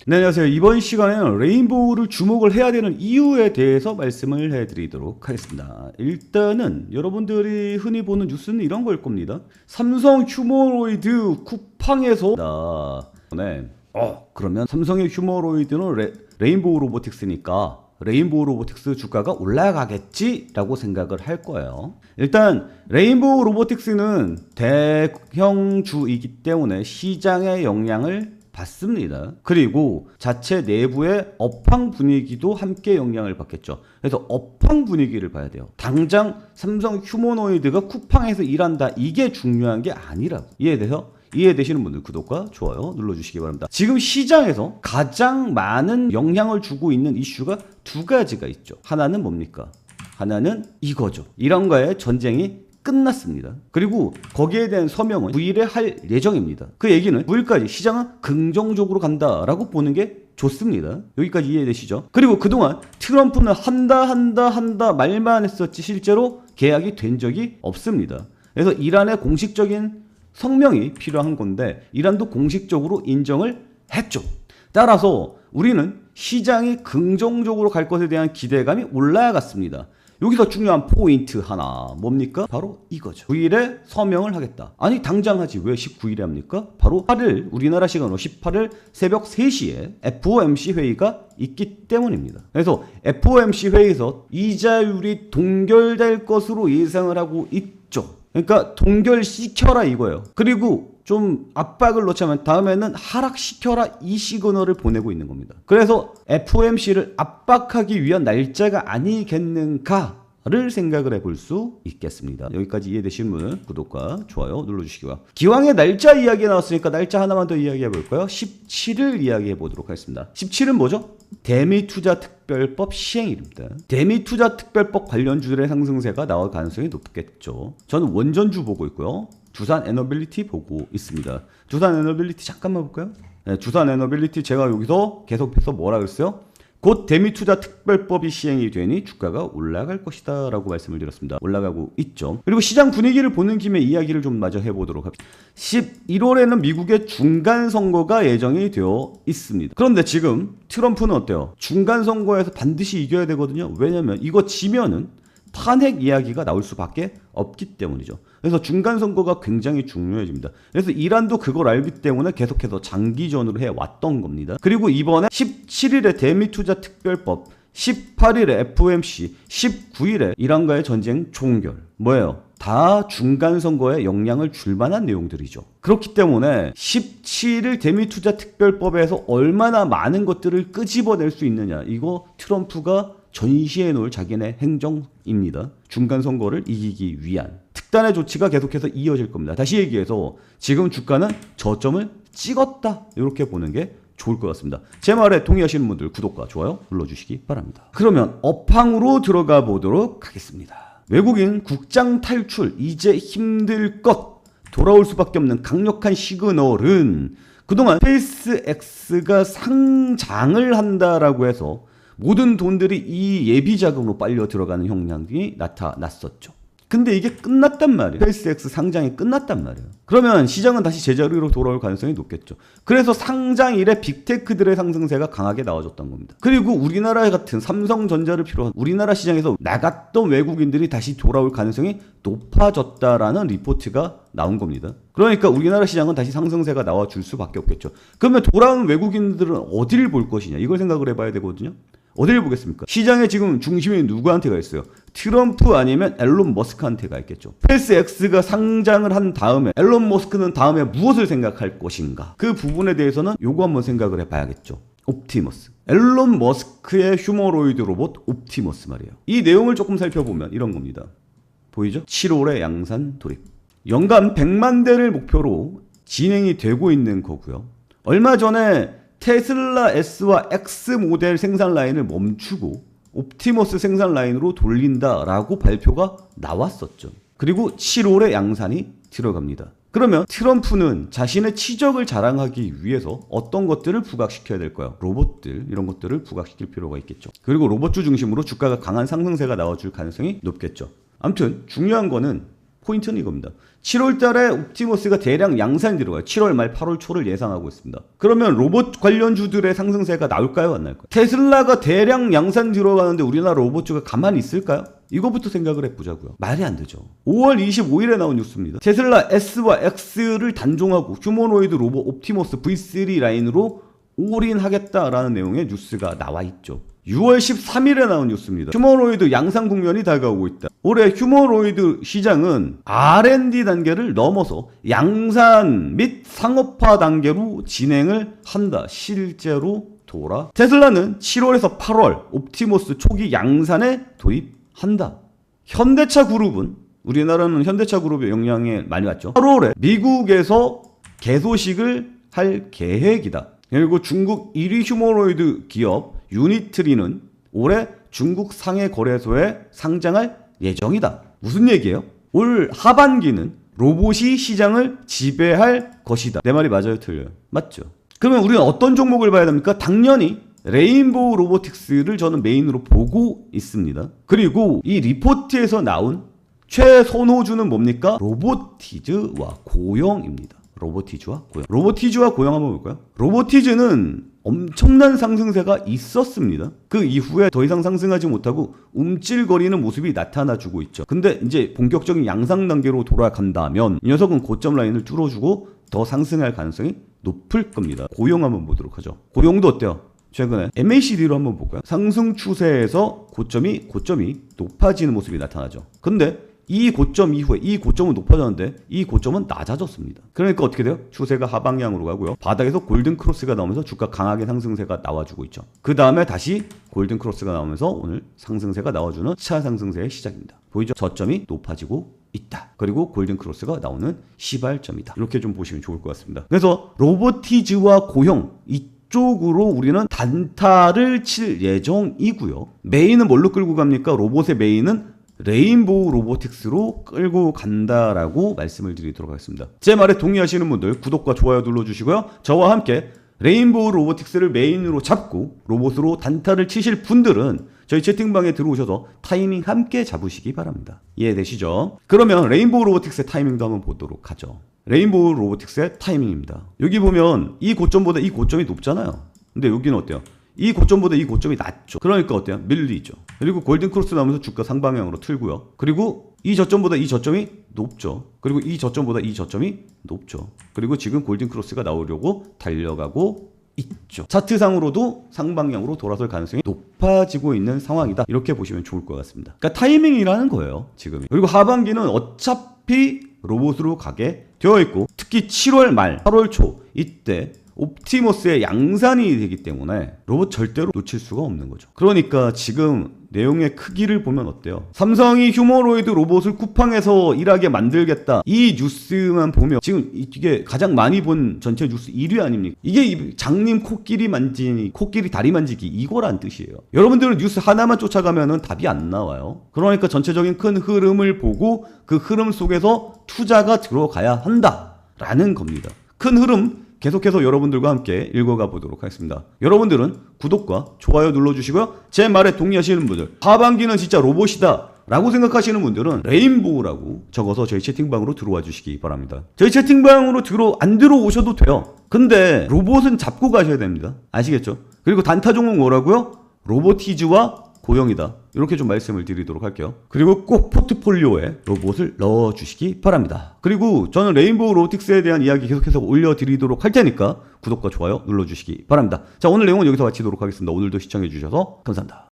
네, 안녕하세요. 이번 시간에는 레인보우를 주목을 해야 되는 이유에 대해서 말씀을 해드리도록 하겠습니다. 일단은 여러분들이 흔히 보는 뉴스는 이런 거일 겁니다. 삼성 휴머노이드 쿠팡에서 네. 그러면 삼성의 휴머노이드는 레인보우 로보틱스니까 레인보우 로보틱스 주가가 올라가겠지라고 생각을 할 거예요. 일단 레인보우 로보틱스는 대형주이기 때문에 시장의 영향을 받습니다. 그리고 자체 내부의 업황 분위기도 함께 영향을 받겠죠. 그래서 업황 분위기를 봐야 돼요. 당장 삼성 휴머노이드가 쿠팡에서 일한다, 이게 중요한 게 아니라고. 이해되시는 분들 구독과 좋아요 눌러주시기 바랍니다. 지금 시장에서 가장 많은 영향을 주고 있는 이슈가 두 가지가 있죠. 하나는 뭡니까? 하나는 이거죠. 이란과의 전쟁이 끝났습니다. 그리고 거기에 대한 서명은 9일에 할 예정입니다. 그 얘기는 9일까지 시장은 긍정적으로 간다라고 보는 게 좋습니다. 여기까지 이해되시죠? 그리고 그동안 트럼프는 한다 말만 했었지 실제로 계약이 된 적이 없습니다. 그래서 이란의 공식적인 성명이 필요한 건데 이란도 공식적으로 인정을 했죠. 따라서 우리는 시장이 긍정적으로 갈 것에 대한 기대감이 올라갔습니다. 여기서 중요한 포인트 하나 뭡니까? 바로 이거죠. 9일에 서명을 하겠다. 아니 당장 하지 왜 19일에 합니까? 바로 8일 우리나라 시간으로 18일 새벽 3시에 FOMC 회의가 있기 때문입니다. 그래서 FOMC 회의에서 이자율이 동결될 것으로 예상을 하고 있죠. 그러니까 동결시켜라 이거예요. 그리고 좀 압박을 넣자면 다음에는 하락시켜라 이 시그널을 보내고 있는 겁니다. 그래서 FOMC를 압박하기 위한 날짜가 아니겠는가를 생각을 해볼 수 있겠습니다. 여기까지 이해되신 분은 구독과 좋아요 눌러주시기 바랍니다. 기왕에 날짜 이야기 나왔으니까 날짜 하나만 더 이야기해 볼까요? 17일 이야기해 보도록 하겠습니다. 17은 뭐죠? 대미투자특별법 시행일입니다. 대미투자특별법 관련주들의 상승세가 나올 가능성이 높겠죠. 저는 원전주 보고 있고요. 두산 에너빌리티 보고 있습니다. 두산 에너빌리티 잠깐만 볼까요? 네, 두산 에너빌리티 제가 여기서 계속해서 뭐라 그랬어요? 곧 대미투자특별법이 시행이 되니 주가가 올라갈 것이다 라고 말씀을 드렸습니다. 올라가고 있죠. 그리고 시장 분위기를 보는 김에 이야기를 좀 마저 해보도록 합시다. 11월에는 미국의 중간선거가 예정이 되어 있습니다. 그런데 지금 트럼프는 어때요? 중간선거에서 반드시 이겨야 되거든요. 왜냐면 이거 지면은 탄핵 이야기가 나올 수밖에 없기 때문이죠. 그래서 중간선거가 굉장히 중요해집니다. 그래서 이란도 그걸 알기 때문에 계속해서 장기전으로 해왔던 겁니다. 그리고 이번에 17일에 대미투자특별법, 18일에 FOMC, 19일에 이란과의 전쟁 종결. 뭐예요? 다 중간선거에 영향을 줄 만한 내용들이죠. 그렇기 때문에 17일 대미투자특별법에서 얼마나 많은 것들을 끄집어낼 수 있느냐. 이거 트럼프가 전시해 놓을 자기네 행정입니다. 중간선거를 이기기 위한 특단의 조치가 계속해서 이어질 겁니다. 다시 얘기해서 지금 주가는 저점을 찍었다 이렇게 보는 게 좋을 것 같습니다. 제 말에 동의하시는 분들 구독과 좋아요 눌러주시기 바랍니다. 그러면 업황으로 들어가 보도록 하겠습니다. 외국인 국장 탈출 이제 힘들 것 돌아올 수밖에 없는 강력한 시그널은 그동안 스페이스X가 상장을 한다라고 해서 모든 돈들이 이 예비 자금으로 빨려 들어가는 형량이 나타났었죠. 근데 이게 끝났단 말이에요. 스페이스X 상장이 끝났단 말이에요. 그러면 시장은 다시 제자리로 돌아올 가능성이 높겠죠. 그래서 상장일에 빅테크들의 상승세가 강하게 나와줬던 겁니다. 그리고 우리나라 같은 삼성전자를 필요한 우리나라 시장에서 나갔던 외국인들이 다시 돌아올 가능성이 높아졌다라는 리포트가 나온 겁니다. 그러니까 우리나라 시장은 다시 상승세가 나와줄 수밖에 없겠죠. 그러면 돌아온 외국인들은 어디를 볼 것이냐 이걸 생각을 해봐야 되거든요. 어디를 보겠습니까? 시장에 지금 중심이 누구한테가 있어요? 트럼프 아니면 앨런 머스크한테가 있겠죠. 스페이스X가 상장을 한 다음에 앨런 머스크는 다음에 무엇을 생각할 것인가? 그 부분에 대해서는 요거 한번 생각을 해봐야겠죠. 옵티머스. 앨런 머스크의 휴머노이드 로봇 옵티머스 말이에요. 이 내용을 조금 살펴보면 이런 겁니다. 보이죠? 7월에 양산 돌입. 연간 100만 대를 목표로 진행이 되고 있는 거고요. 얼마 전에 테슬라 S와 X 모델 생산 라인을 멈추고 옵티머스 생산 라인으로 돌린다라고 발표가 나왔었죠. 그리고 7월에 양산이 들어갑니다. 그러면 트럼프는 자신의 치적을 자랑하기 위해서 어떤 것들을 부각시켜야 될까요? 로봇들, 이런 것들을 부각시킬 필요가 있겠죠. 그리고 로봇주 중심으로 주가가 강한 상승세가 나와줄 가능성이 높겠죠. 아무튼 중요한 거는 포인트는 이겁니다. 7월 달에 옵티머스가 대량 양산이 들어가요. 7월 말 8월 초를 예상하고 있습니다. 그러면 로봇 관련주들의 상승세가 나올까요? 안 나올까요? 테슬라가 대량 양산 들어가는데 우리나라 로봇주가 가만히 있을까요? 이거부터 생각을 해보자고요. 말이 안 되죠. 5월 25일에 나온 뉴스입니다. 테슬라 S와 X를 단종하고 휴머노이드 로봇 옵티머스 V3 라인으로 올인하겠다라는 내용의 뉴스가 나와 있죠. 6월 13일에 나온 뉴스입니다. 휴머노이드 양산 국면이 다가오고 있다. 올해 휴머노이드 시장은 R&D 단계를 넘어서 양산 및 상업화 단계로 진행을 한다. 실제로 돌아. 테슬라는 7월에서 8월 옵티머스 초기 양산에 도입한다. 현대차 그룹은 우리나라는 현대차 그룹의 영향에 많이 왔죠. 8월에 미국에서 개소식을 할 계획이다. 그리고 중국 1위 휴머노이드 기업 유니트리는 올해 중국 상해 거래소에 상장할 예정이다. 무슨 얘기예요? 올 하반기는 로봇이 시장을 지배할 것이다. 내 말이 맞아요? 틀려요? 맞죠? 그러면 우리는 어떤 종목을 봐야 됩니까? 당연히 레인보우 로보틱스를 저는 메인으로 보고 있습니다. 그리고 이 리포트에서 나온 최선호주는 뭡니까? 로보티즈와 고영입니다. 로보티즈와 고영. 로보티즈와 고영 한번 볼까요? 로보티즈는 엄청난 상승세가 있었습니다. 그 이후에 더 이상 상승하지 못하고 움찔거리는 모습이 나타나주고 있죠. 근데 이제 본격적인 양상 단계로 돌아간다면 이 녀석은 고점 라인을 뚫어주고 더 상승할 가능성이 높을 겁니다. 고영 한번 보도록 하죠. 고영도 어때요? 최근에 MACD로 한번 볼까요? 상승 추세에서 고점이 높아지는 모습이 나타나죠. 근데 이 고점 이후에 이 고점은 높아졌는데 이 고점은 낮아졌습니다. 그러니까 어떻게 돼요? 추세가 하방향으로 가고요. 바닥에서 골든 크로스가 나오면서 주가 강하게 상승세가 나와주고 있죠. 그 다음에 다시 골든 크로스가 나오면서 오늘 상승세가 나와주는 차 상승세의 시작입니다. 보이죠? 저점이 높아지고 있다. 그리고 골든 크로스가 나오는 시발점이다. 이렇게 좀 보시면 좋을 것 같습니다. 그래서 로보티즈와 고형 이쪽으로 우리는 단타를 칠 예정이고요. 메인은 뭘로 끌고 갑니까? 로봇의 메인은 레인보우 로보틱스로 끌고 간다라고 말씀을 드리도록 하겠습니다. 제 말에 동의하시는 분들 구독과 좋아요 눌러주시고요. 저와 함께 레인보우 로보틱스를 메인으로 잡고 로봇으로 단타를 치실 분들은 저희 채팅방에 들어오셔서 타이밍 함께 잡으시기 바랍니다. 이해되시죠? 그러면 레인보우 로보틱스의 타이밍도 한번 보도록 하죠. 레인보우 로보틱스의 타이밍입니다. 여기 보면 이 고점보다 이 고점이 높잖아요. 근데 여기는 어때요? 이 고점보다 이 고점이 낮죠. 그러니까 어때요? 밀리죠. 그리고 골든 크로스 나오면서 주가 상방향으로 틀고요. 그리고 이 저점보다 이 저점이 높죠. 그리고 이 저점보다 이 저점이 높죠. 그리고 지금 골든 크로스가 나오려고 달려가고 있죠. 차트상으로도 상방향으로 돌아설 가능성이 높아지고 있는 상황이다. 이렇게 보시면 좋을 것 같습니다. 그러니까 타이밍이라는 거예요. 지금. 그리고 하반기는 어차피 로봇으로 가게 되어 있고 특히 7월 말 8월 초 이때 옵티머스의 양산이 되기 때문에 로봇 절대로 놓칠 수가 없는 거죠. 그러니까 지금 내용의 크기를 보면 어때요? 삼성이 휴머노이드 로봇을 쿠팡에서 일하게 만들겠다. 이 뉴스만 보면 지금 이게 가장 많이 본 전체 뉴스 1위 아닙니까? 이게 장님 코끼리 다리 만지기 이거란 뜻이에요. 여러분들은 뉴스 하나만 쫓아가면은 답이 안 나와요. 그러니까 전체적인 큰 흐름을 보고 그 흐름 속에서 투자가 들어가야 한다라는 겁니다. 큰 흐름 계속해서 여러분들과 함께 읽어가 보도록 하겠습니다. 여러분들은 구독과 좋아요 눌러주시고요. 제 말에 동의하시는 분들 하반기는 진짜 로봇이다 라고 생각하시는 분들은 레인보우라고 적어서 저희 채팅방으로 들어와 주시기 바랍니다. 저희 채팅방으로 안 들어오셔도 돼요. 근데 로봇은 잡고 가셔야 됩니다. 아시겠죠? 그리고 단타 종목 뭐라고요? 로보티즈와 고영이다. 이렇게 좀 말씀을 드리도록 할게요. 그리고 꼭 포트폴리오에 로봇을 넣어주시기 바랍니다. 그리고 저는 레인보우 로보틱스에 대한 이야기 계속해서 올려드리도록 할 테니까 구독과 좋아요 눌러주시기 바랍니다. 자, 오늘 내용은 여기서 마치도록 하겠습니다. 오늘도 시청해주셔서 감사합니다.